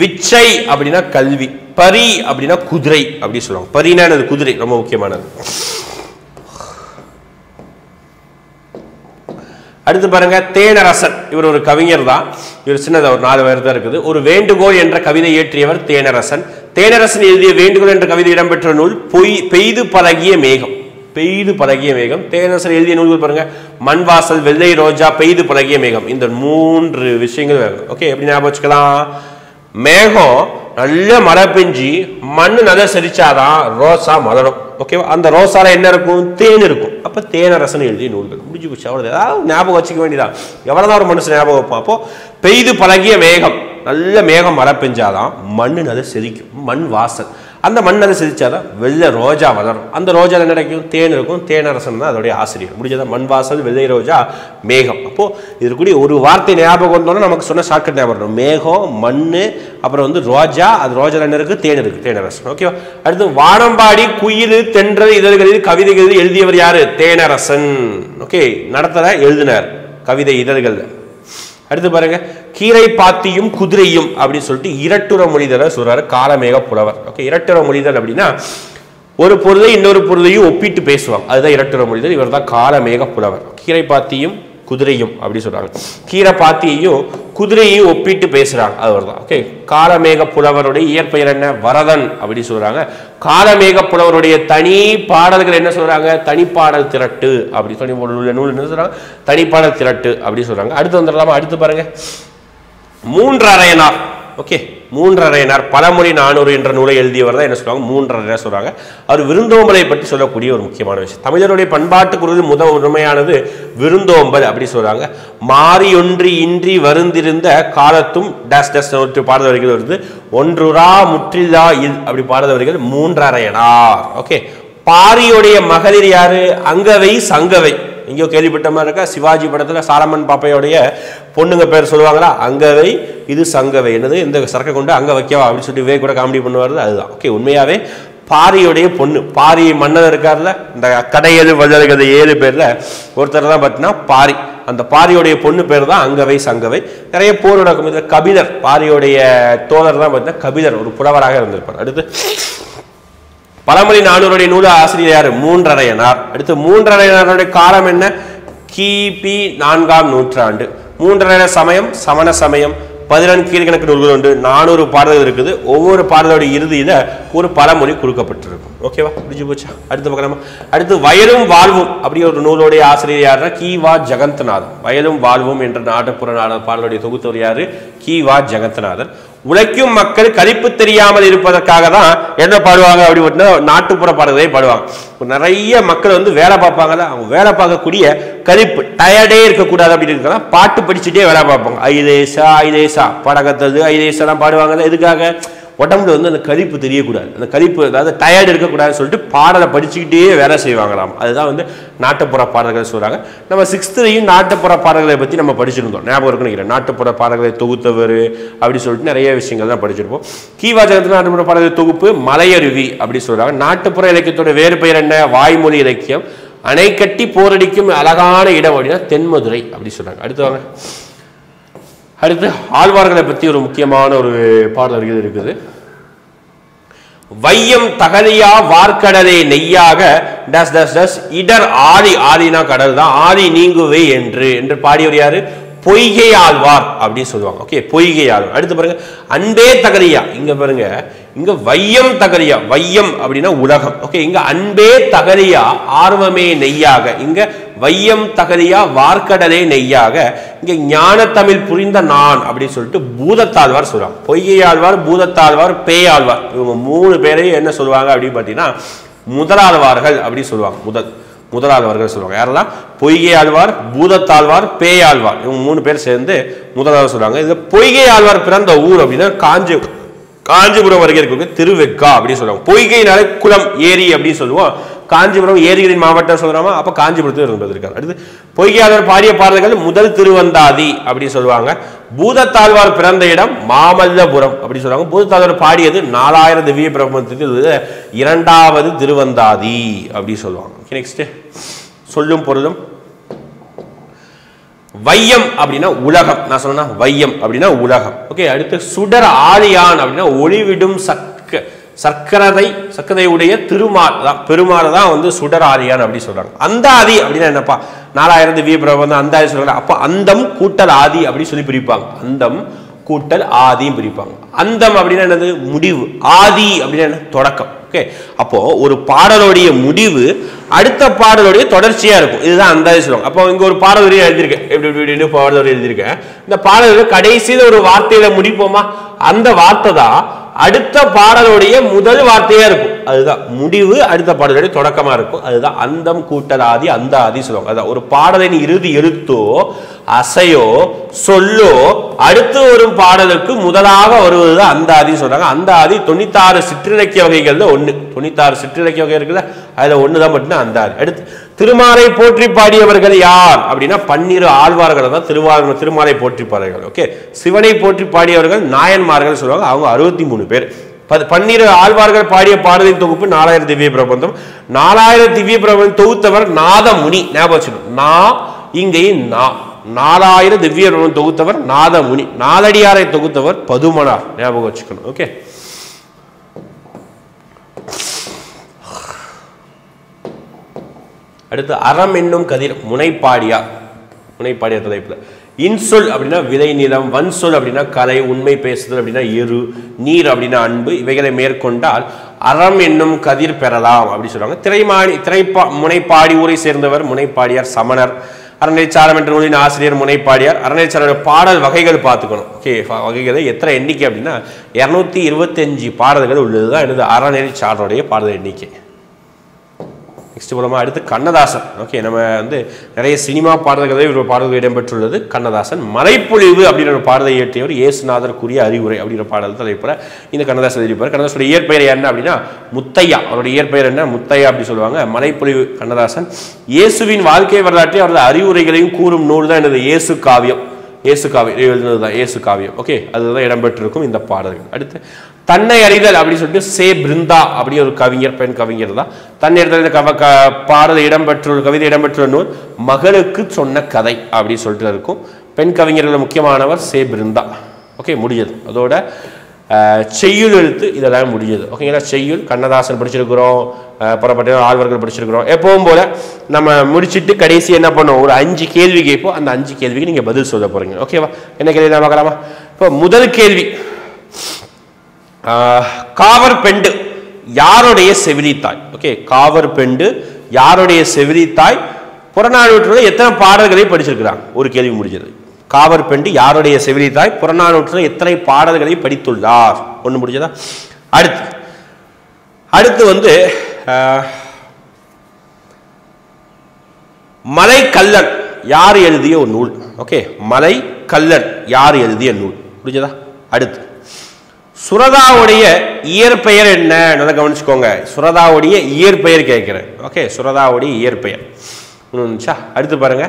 விச்சை அப்படின்னா கல்வி. பரி அப்படின்னா குதிரை அப்படி சொல்லுவாங்க. பரினா குதிரை, ரொம்ப முக்கியமானது. அடுத்து பாருங்க தேனரசன். இவர் ஒரு கவிஞர் தான். இவர் சின்னதா ஒரு 4 பேர் தான் இருக்குது. ஒரு வேண்டுகோள் என்ற கவிதை இயற்றியவர் தேனரசன். தேனரசன் எழுதிய வேண்டுகோள் என்ற கவிதை இடம்பெற்ற நூல் பெய்து பழகிய மேகம். பெய்து பழகிய மேகம். தேனரசன் எழுதிய நூல்கள் பாருங்க. மண்வாசல், வெள்ளை ரோஜா, பெய்து பழகிய மேகம். இந்த 3 விஷயங்கள் வேணும். ஓகே. எப்படி ஞாபகம் வச்சுக்கலாம்? மேகம் நல்ல மழை பெஞ்சு மண்ணு நல்லா செரிச்சாதான் ரோசா மலரும். ஓகேவா? அந்த ரோசால என்ன இருக்கும்? தேன் இருக்கும். அப்ப தேனரசன் எழுதிய நூல்கள் முடிஞ்சு போச்சு. அவ்வளவு ஏதாவது ஞாபகம் வச்சுக்க வேண்டியதான். எவ்வளவுதான் ஒரு மனுஷன் ஞாபகம் வைப்பான். அப்போ பெய்து பழகிய மேகம், நல்ல மேகம் மழை பெஞ்சாதான் மண் நல்லா செதிக்கும், மண் வாசல். அந்த மண் நல்லா செதிச்சாதான் வெள்ளை ரோஜா வளரும். அந்த ரோஜாவில் என்ன கிடைக்கும்? தேன் இருக்கும். தேனரசன் தான் அதோடைய ஆசிரியர். முடிஞ்சதான் மண் வாசல், வெள்ளை ரோஜா, மேகம். அப்போது இருக்கக்கூடிய ஒரு வார்த்தை ஞாபகம் வந்தோன்னா நமக்கு சொன்ன ஷார்ட்கட் ஞாபகம் வரும். மேகம், மண், அப்புறம் வந்து ரோஜா. அது ரோஜா என்ன இருக்குது? தேன் இருக்குது, தேனரசன். ஓகேவா? அடுத்து வானம்பாடி குயில் தென்றல் இதழ்களில் கவிதைகள் எழுதியவர் யாரு? தேனரசன். ஓகே, நடத்தல எழுதினார் கவிதை இதழ்கள். அடுத்து பாருங்க, கீரை பாத்தியும் குதிரையும் அப்படின்னு சொல்லிட்டு இரட்டுற மொழிதலை சொல்றாரு காலமேக புலவர். ஓகே, இரட்டுற மொழிதல் அப்படின்னா ஒரு பொருளை இன்னொரு பொருளையும் ஒப்பிட்டு பேசுவாங்க, அதுதான் இரட்டுற மொழிதல். இவர் தான் காலமேக புலவர். கீரை பாத்தியும் குதிரையும் அப்படி சொல்றாங்க. கீரை பாத்தியையும் குதிரையையும் ஒப்பிட்டு பேசுறாங்க, அவர் தான். ஓகே, காலமேக புலவருடைய இயற்பெயர் என்ன? வரதன் அப்படி சொல்றாங்க. காலமேக புலவருடைய தனி பாடல்கள் என்ன சொல்றாங்க? தனிப்பாடல் திரட்டு அப்படி சொல்லி நூல் என்ன சொல்றாங்க? தனிப்பாடல் திரட்டு அப்படி சொல்றாங்க. அடுத்து வந்துடலாமா? அடுத்து பாருங்க, மூன்றரையனார். ஓகே, மூன்றரையனார் பழமொழி 400 என்ற நூலை எழுதியவர் தான் என்ன சொல்றாங்க? மூன்றரையனார் சொல்றாங்க. அவர் விருந்தோம்பலை பற்றி சொல்லக்கூடிய ஒரு முக்கியமான விஷயம். தமிழருடைய பண்பாட்டு குரலில் உண்மையானது விருந்தோம்பல் அப்படி சொல்றாங்க. மாறியொன்றி இன்றி வருந்திருந்த காலத்தும் டேஸ் டேஸ் பாடல் வரிகள் வருது. ஒன்றுரா முற்றில்லா அப்படி பாடல் வரிகள் மூன்றரையனார். ஓகே, பாரியுடைய மகளிர் யாரு? அங்கவை சங்கவை. இங்கேயோ கேள்விப்பட்ட மாதிரி இருக்கா? சிவாஜி படத்தில் சாலமன் பாப்பையோடைய பொண்ணுங்க பேர் சொல்லுவாங்களா? அங்கவை, இது சங்கவை. என்னது? இந்த சரக்கை கொண்டு அங்கே வைக்கவா அப்படின்னு சொல்லிட்டு வே கூட காமெடி பண்ணுவார். அதுதான். ஓகே, உண்மையாவே பாரியுடைய பொண்ணு, பாரி மன்னன் இருக்கார்ல, இந்த கடையேழு வள்ளல்கள் 7 பேர்ல ஒருத்தர் தான் பார்த்தீங்கன்னா பாரி. அந்த பாரியுடைய பொண்ணு பேர் தான் அங்கவை சங்கவை. நிறைய போர் நடக்கும். இதில் கபிலர், பாரியுடைய தோழர் தான் பார்த்தீங்கன்னா கபிலர், ஒரு புலவராக இருந்திருப்பார். அடுத்து பழமொழி 400 நூல் ஆசிரியர் யாரு? மூன்றரையனார். அடுத்து மூன்றரையனாருடைய காலம் என்ன? கிபி 4ஆம் நூற்றாண்டு. மூன்றரையர் சமயம் சமண சமயம். 14 கீழ்கணக்கு நூல்கள் உண்டு. 400 பாடல்கள் இருக்குது. ஒவ்வொரு பாடலோட இறுதியில ஒரு பழமொழி கொடுக்கப்பட்டிருக்கும். ஓகேவா? புரிஞ்சு போச்சா? அடுத்து பார்க்கலாமா? அடுத்து வயலும் வாழ்வும் அப்படி ஒரு நூலோடைய ஆசிரியர் யாருன்னா கி.வா. ஜெகந்நாதன். வயலும் வாழ்வும் என்ற நாட்டுப்புற பாடலுடைய தொகுத்தவர் யாரு? கி.வா. ஜெகந்நாதன். உழைக்கும் மக்கள் கலிப்பு தெரியாமல் இருப்பதற்காக தான் என்ன பாடுவாங்க அப்படி நாட்டுப்புற பாடல்களே பாடுவாங்க. நிறைய மக்கள் வந்து வேலை பார்ப்பாங்கல்ல, அவங்க வேலை பார்க்கக்கூடிய கலிப்பு டயர்டே இருக்கக்கூடாது அப்படின்னு இருக்கலாம், பாட்டு படிச்சுட்டே வேலை பார்ப்பாங்க. ஐதேசா ஐதேசா படகத்தது ஐதேசா பாடுவாங்கல்ல. எதுக்காக? உடம்புல வந்து அந்த கலிப்பு தெரியக்கூடாது, அந்த கலிப்பு அதாவது டயர்டு இருக்கக்கூடாதுன்னு சொல்லிட்டு பாடலை படிச்சுக்கிட்டே வேலை செய்வாங்களாம். அதுதான் வந்து நாட்டுப்புற பாடல்கள் சொல்றாங்க. நம்ம 6th நாட்டுப்புற பாடல்களை பற்றி நம்ம படிச்சிருந்தோம், ஞாபகம் இருக்குன்னு நினைக்கிறேன். நாட்டுப்புற பாடல்களை தொகுத்தவர் அப்படி சொல்லிட்டு நிறைய விஷயங்கள் தான் படிச்சிருப்போம். கி.வா. ஜெகந்நாதன் நாட்டுப்புற பாடல்கள் தொகுப்பு மலையருவி அப்படி சொல்றாங்க. நாட்டுப்புற இலக்கியத்தோட வேறு பெயர் என்ன? வாய்மொழி இலக்கியம். அணை கட்டி போரடிக்கும் அழகான இடம் அப்படின்னா தென்மதுரை அப்படி சொல்றாங்க. அடுத்து வாங்க. அடுத்து ஆழ்வார்களை பற்றி ஒரு முக்கியமான ஒரு பாடல்கள் இருக்குது. வையம் தகலியா வார்க்கடலே நெய்யாக டஸ் டஸ் டஸ் இடர் ஆதி, ஆதினா கடல் தான், ஆதி நீங்குவே என்று பாடியவர் யாரு? பொய்கை ஆழ்வார் அப்படின்னு சொல்லுவாங்க. ஓகே, பொய்கை ஆழ்வார். அடுத்து பாருங்க, அன்பே தகலியா. இங்க பாருங்க, இங்க வையம் தகலியா, வையம் அப்படின்னா உலகம். ஓகே, இங்க அன்பே தகலியா ஆர்வமே நெய்யாக, இங்க வையம் தகலியா வார்க்கடலே நெய்யாக, இங்க ஞான தமிழ் புரிந்த நான் அப்படின்னு சொல்லிட்டு பூதத்தாழ்வார் சொல்லுவாங்க. பொய்கை ஆழ்வார், பூதத்தாழ்வார், பேயாழ்வார், இவங்க 3 பேரையும் என்ன சொல்லுவாங்க அப்படின்னு பார்த்தீங்கன்னா முதலாழ்வார்கள் அப்படின்னு சொல்லுவாங்க. முதலாழ்வார்கள் சொல்லுவாங்க. யாரெல்லாம்? பொய்கை ஆழ்வார், பூதத்தாழ்வார், பேயாழ்வார், இவங்க 3 பேர் சேர்ந்து முதலாழ்வார் சொல்லுவாங்க. இது பொய்கை ஆழ்வார் பிறந்த ஊர் அப்படின்னா காஞ்சிபுரம் வருகை இருக்கு திருவெக்கா அப்படின்னு சொல்லுவாங்க. பொய்கைனாலே குளம், ஏரி அப்படின்னு சொல்லுவோம். காஞ்சிபுரம் ஏரிகளின் மாவட்டம் சொல்றாமா, அப்ப காஞ்சிபுரத்தில் இருந்திருக்காங்க. அடுத்து பொய்கை ஆழ்வார் பாடிய பாடல்கள் முதல் திருவந்தாதி அப்படின்னு சொல்லுவாங்க. பூதத்தாழ்வார் பிறந்த இடம் மாமல்லபுரம் அப்படி சொல்லுவாங்க. பூதத்தாழ்வார் பாடியது 4000 திவ்ய பிரபந்தத்தில் 2வது திருவந்தாதி அப்படி சொல்லுவாங்க. நெக்ஸ்ட் சொல்லும் பொருளும். வையம் அப்படின்னா உலகம். நான் சொன்னா வையம் அப்படின்னா உலகம். ஓகே, அடுத்து சுடர் ஆழியான் அப்படின்னா ஒளிவிடும் சர்க்கரை உடைய திருமால் தான், பெருமாள் தான் வந்து சுடர் ஆழியான் அப்படி சொல்றாங்க. அந்தாதி அப்படின்னா என்னப்பா? 4000 திவ்ய பிரபந்தம் அந்தாதி சொல்றாங்க. அப்ப அந்தம் கூட்டல் ஆதி அப்படி சொல்லி பிரிப்பாங்க. அந்தம் கூட்டல் ஆதியும் பிரிப்பாங்க. அந்தம் அப்படின்னா என்னது? முடிவு. ஆதி அப்படின்னா என்ன? தொடக்கம். ஓகே, அப்போ ஒரு பாடலுடைய முடிவு அடுத்த பாடலுடைய தொடர்ச்சியா இருக்கும். இதுதான் அந்தாதி சொல்லுவாங்க. அப்போ இங்க ஒரு பாடல் வரி எழுதியிருக்கேன், எப்படி பாடல் வரி எழுதியிருக்கேன். இந்த பாடல் கடைசியில ஒரு வார்த்தையில முடிப்போமா, அந்த வார்த்தை தான் அடுத்த பாடலுடைய முதல் வார்த்தையா இருக்கும். அதுதான் முடிவு, அடுத்த பாடலுடைய தொடக்கமா இருக்கும். அதுதான் அந்தம் கூட்டல் ஆதி, அந்த ஆதி சொல்லுவாங்க. அதான் ஒரு பாடலின் இறுதி எழுத்தோ அசையோ சொல்லோ அடுத்து வரும் பாடலுக்கு முதலாக வருவது அந்த ஆதி சொல்றாங்க. அந்த ஆதி 96 சிற்றிலக்கிய வகைகள்ல ஒண்ணு. 96 சிற்றிலக்கிய வகை இருக்குல்ல, அதுல ஒண்ணுதான் மட்டும் அந்த ஆதி. அடுத்து திருமாலை போற்றி பாடியவர்கள் யார் அப்படின்னா 12 ஆழ்வார்கள் தான் திருமாலை போற்றி பாடியவர்கள். ஓகே, சிவனை போற்றி பாடியவர்கள் நாயன்மார்கள் சொல்லுவாங்க. அவங்க 63 பேர். 12 ஆழ்வார்கள் பாடிய பாடலின் தொகுப்பு 4000 திவ்ய பிரபந்தம். 4000 திவ்ய பிரபந்தம் தொகுத்தவர் நாதமுனி. ஞாபகம் வச்சுக்கணும். இங்கே 4000 திவ்ய பிரபந்தம் தொகுத்தவர் நாதமுனி. நாலடியாரை தொகுத்தவர் பதுமனார். ஞாபகம் வச்சுக்கணும். ஓகே, அடுத்து அறம் என்னும் கதிர் முனைப்பாடியார் தலைப்புல. இன்சொல் அப்படின்னா விதை நிலம், வன் சொல் அப்படின்னா கலை, உண்மை பேசுதல் அப்படின்னா எரு, நீர் அப்படின்னா அன்பு. இவைகளை மேற்கொண்டால் அறம் என்னும் கதிர் பெறலாம் அப்படி சொல்றாங்க. முனைப்பாடி ஊரை சேர்ந்தவர் முனைப்பாடியார். சமணர். அறநெறிச்சாரம் என்ற நூலின் ஆசிரியர் முனைப்பாடியார். அறநெறிச்சாரோட பாடல் வகைகள் பார்த்துக்கணும். ஓகே, வகைகளை எத்தனை எண்ணிக்கை அப்படின்னா 225 பாடல்கள் உள்ளதுதான் எனது அறநெறிச்சாரோடைய பாடல் எண்ணிக்கை. நெக்ஸ்ட் போலமா அடுத்து கண்ணதாசன். ஓகே, நம்ம நிறைய சினிமா பாடல்களே ஒரு பாடல்கள் இடம்பெற்றுள்ளது. கண்ணதாசன் மலைப்பொழிவு அப்படின்ற ஒரு பாடலை இயற்றியவர் இயேசுநாதர் கூறிய அறிவுரை அப்படின்ற பாடல் தலைப்புற இந்த கண்ணதாசன் எழுதியிருப்பார். கண்ணதாசனுடைய இயற்பெயர் என்ன அப்படின்னா முத்தையா. அவருடைய இயற்பெயர் என்ன? முத்தையா அப்படி சொல்லுவாங்க. மலைப்பொழிவு கண்ணதாசன். இயேசுவின் வாழ்க்கை வரலாற்றை அவரது அறிவுரைகளையும் கூறும் நூல் தான் எனது இயேசு காவியம். எழுதுனதுதான் இயேசு காவியம். ஓகே, அதுதான் இடம்பெற்றிருக்கும் இந்த பாடல்கள். அடுத்து தன்னை அறிதல் அப்படின்னு சொல்லிட்டு சே பிருந்தா அப்படி ஒரு கவிஞர், பெண் கவிஞர் தான். தன்னை அறிதல் பாடல் இடம்பெற்ற கவிதை இடம்பெற்ற நூல் மகளுக்கு சொன்ன கதை அப்படி சொல்லிட்டு இருக்கும். பெண் கவிஞர்கள் முக்கியமானவர் சே பிருந்தா. ஓகே, முடிஞ்சது. அதோட செய்யுள் எழுத்து இதெல்லாம் முடிஞ்சது. ஓகேங்களா? செய்யுள் கண்ணதாசன் படிச்சிருக்கிறோம், புறப்பட்ட ஆழ்வார்கள் படிச்சிருக்கிறோம். எப்பவும் போல நம்ம முடிச்சுட்டு கடைசி என்ன பண்ணுவோம், ஒரு 5 கேள்வி கேட்போம். அந்த 5 கேள்விக்கு நீங்க பதில் சொல்ல போறீங்க. ஓகேவா? என்ன கேள்வி பார்க்கலாமா? இப்போ முதல் கேள்வி, காவர் பெண்டு யாருடைய செவிலித்தாய்? ஓகே, காவர் பெண்டு யாருடைய செவிலித்தாய்? புறநானூற்றுல எத்தனை பாடல்களை படிச்சிருக்கிறாங்க? ஒரு கேள்வி முடிஞ்சது. காவர் பெண்டு யாருடைய செவிலித்தாய்? புறநானூற்றுல எத்தனை பாடல்களை படித்துள்ளார்? ஒன்று முடிஞ்சதா? அடுத்து மலை கல்லன் யார் எழுதிய ஒரு நூல்? ஓகே, மலை கல்லன் யார் எழுதிய நூல்? முடிஞ்சதா? அடுத்து சுரதாவுடைய இயற்பெயர் என்ன? நல்லா கவனிச்சுக்கோங்க. சுரதாவுடைய இயற்பெயர் கேட்கிறேன். ஓகே, சுரதாவுடைய இயற்பெயர். அடுத்து பாருங்க,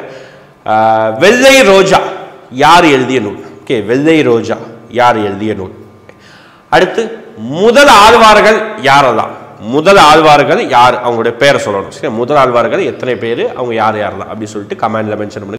வெள்ளை ரோஜா யார் எழுதிய நூல்? ஓகே, வெள்ளை ரோஜா யார் எழுதிய நூல்? அடுத்து முதல் ஆழ்வார்கள் யாரெல்லாம்? முதல் ஆழ்வார்கள் யார்? அவங்களுடைய பேரை சொல்லணும். முதல் ஆழ்வார்கள் எத்தனை பேர், அவங்க யார் யாரெல்லாம் அப்படி சொல்லிட்டு கமெண்ட்ல மென்ஷன் பண்ணுங்க.